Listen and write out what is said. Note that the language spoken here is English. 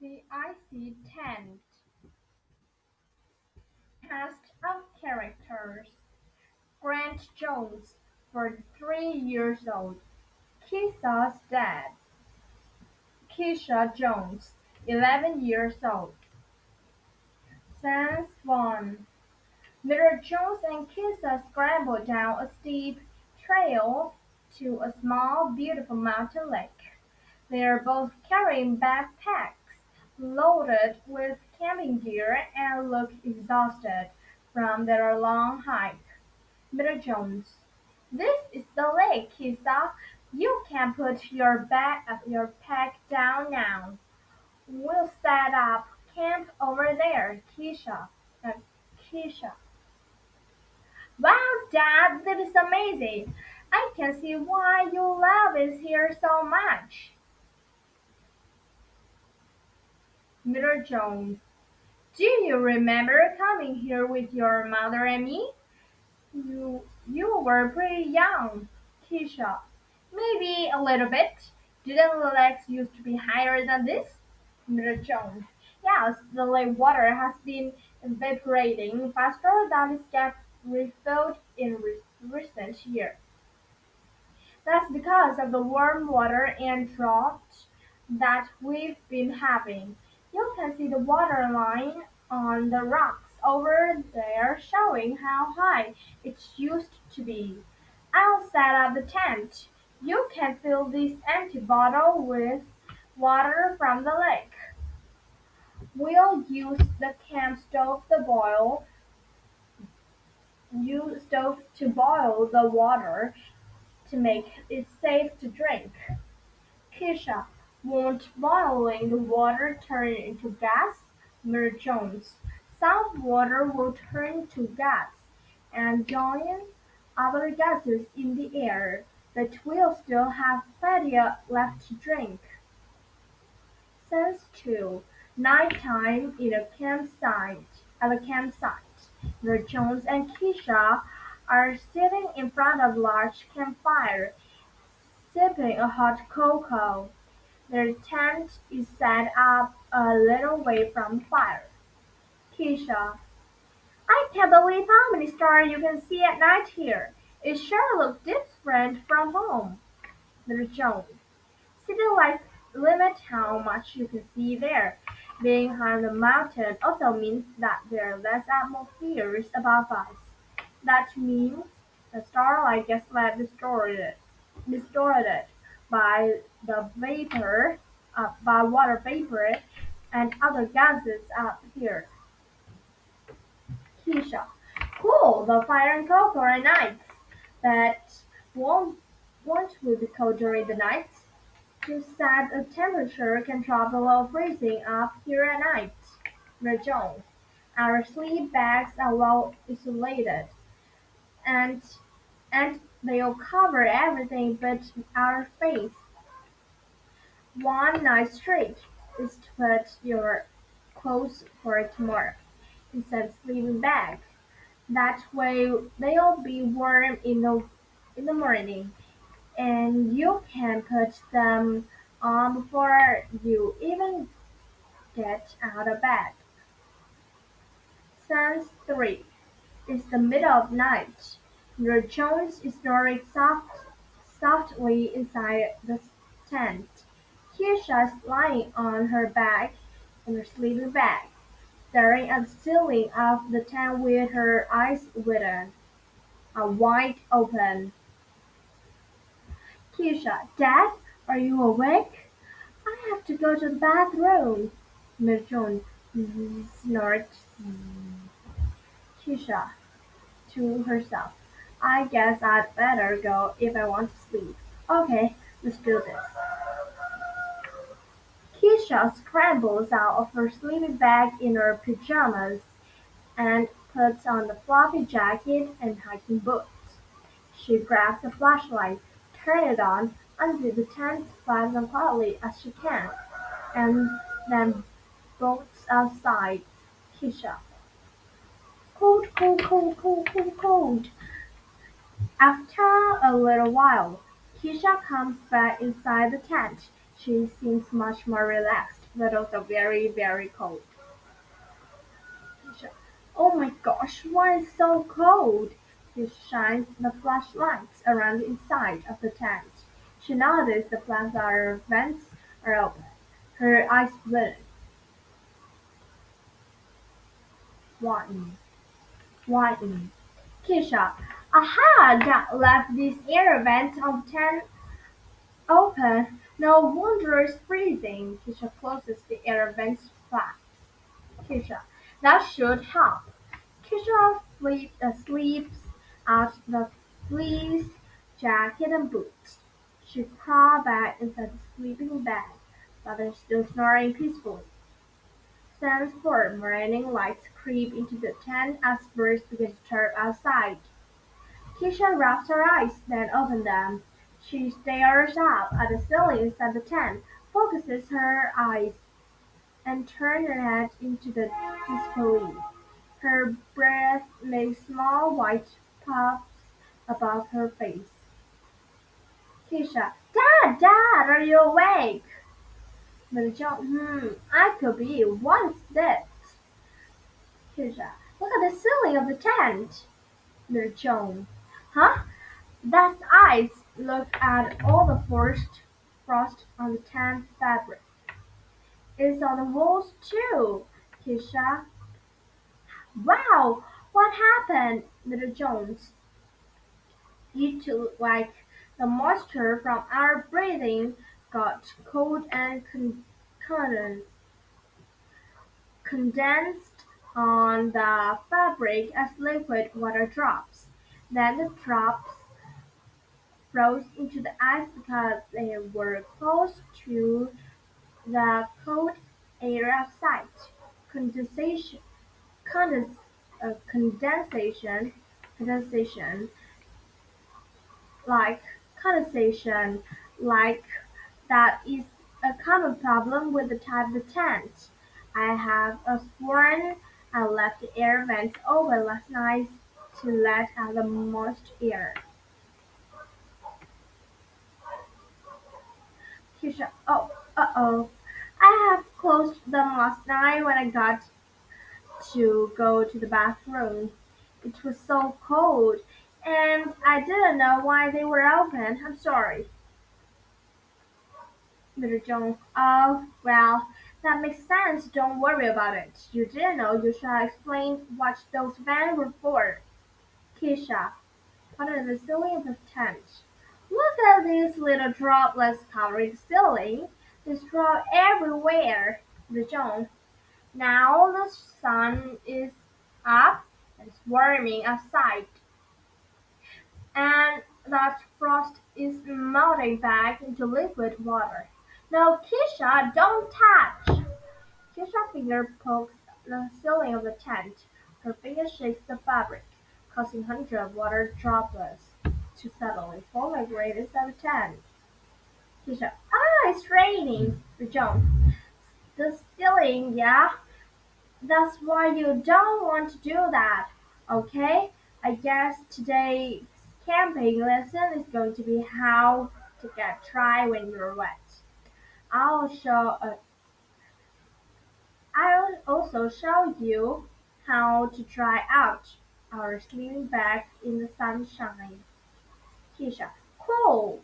The Icy Tent cast of characters: Grant Jones, 43 years old, Keisha's dad; Keisha Jones, 11 years old. Sense 1. Mr. Jones and Keisha scramble down a steep trail to a small, beautiful mountain lake. They are both carrying backpacks loaded with camping gear and look exhausted from their long hike. Mr. Jones: "This is the lake, Keisha. You can put your pack down now. We'll set up camp over there, Keisha." Uh, Keisha: "Wow, Dad, that is amazing. I can see why you love it here so much." Mr. Jones: "Do you remember coming here with your mother and me? You were pretty young." Keisha: "Maybe a little bit. Didn't the lakes used to be higher than this?" Mr. Jones: "Yes, the lake water has been evaporating faster than it gets refilled in recent years. That's because of the warm water and drought that we've been having. You can see the water line on the rocks over there showing how high it used to be. I'll set up the tent. You can fill this empty bottle with water from the lake. We'll use stove to boil the water to make it safe to drink." Keisha: "Won't boiling the water turn into gas?" Mr. Jones: "Some water will turn to gas and join other gases in the air, but we'll still have plenty left to drink." Sense 2. Nighttime at a campsite. Mr. Jones and Keisha are sitting in front of a large campfire, sipping a hot cocoa. Their tent is set up a little way from the fire. Keisha: "I can't believe how many stars you can see at night here. It sure looks different from home." Mr. Jones: "City lights limit how much you can see there. Being high on the mountain also means that there are less atmospheres above us. That means the starlight gets less distorted by by water vapor and other gases up here." Keisha: "Cool, the fire and cocoa are nice, but won't we be cold during the night? You said the temperature can drop below freezing up here at night." Mr. Jones: "Our sleep bags are well insulated, and and they'll cover everything but our face. One nice trick is to put your clothes for tomorrow instead of sleeping bag. That way they'll be warm in the morning, and you can put them on before you even get out of bed." Sense 3. It's the middle of night. Your Jones is snoring softly inside the tent. Keisha's lying on her back in her sleeping bag, staring at the ceiling of the tent with her eyes wide open. Keisha: "Dad, are you awake? I have to go to the bathroom." Miss Jones snorts. Keisha to herself: "I guess I'd better go if I want to sleep. Okay, let's do this." Keisha scrambles out of her sleeping bag in her pajamas and puts on the fluffy jacket and hiking boots. She grabs a flashlight, turns it on until the tent flares as quietly as she can, and then bolts outside. Keisha: "Cold, cold, cold, cold, cold, cold." After a little while, Keisha comes back inside the tent. She seems much more relaxed. but also very, very cold. Keisha, oh my gosh, why is it so cold? Keisha shines the flashlights around the inside of the tent. She noticed the plaza vents are open. Her eyes widen, widen. Keisha, a had that left these air vents of tent open. No wonder it's freezing. Keisha closes the air vents flat. Keisha, that should help. Keisha sleeps out the fleece, jacket, and boots. She crawled back inside the sleeping bag, Father still snoring peacefully. Sans for morning lights creep into the tent as birds begin to chirp outside. Keisha wraps her eyes, then opens them. She stares up at the ceiling inside the tent, focuses her eyes, and turns her head into the disbelief. Her breath makes small white puffs above her face. Keisha, Dad, Dad, are you awake? Little John, I could be. What's this? Keisha, look at the ceiling of the tent. Little John, huh? That's ice. Look at all the frost on the tent fabric. It's on the walls too. Keisha, wow, what happened? Little Jones, you two look like the moisture from our breathing got cold and condensed on the fabric as liquid water drops. Then the drops froze into the ice because they were close to the cold air outside. Condensation, condens, condensation like condensation like that is a common problem with the type of tent. I have sworn I left the air vents open last night to let out the moist air. Keisha, oh, uh-oh. I have closed them last night when I got to go to the bathroom. It was so cold, and I didn't know why they were open. I'm sorry. Mr. Jones. Oh, well, that makes sense. Don't worry about it. You didn't know you should have explained what those vans were for. Keisha, under the ceiling of the tent. Look at these little droplets covering the ceiling. There's drop everywhere. Mr. Jones. Now the sun is up and it's warming outside. And that frost is melting back into liquid water. No, Keisha, don't touch! Keisha's finger pokes the ceiling of the tent. Her finger shakes the fabric, causing hundreds of water droplets to settle and fall like rain inside the tent. Keisha, it's raining! John, the ceiling, yeah? That's why you don't want to do that, okay? I guess today's camping lesson is going to be how to get dry when you're wet. I'll show. I'll also show you how to dry out our sleeping bags in the sunshine. Keisha, cool.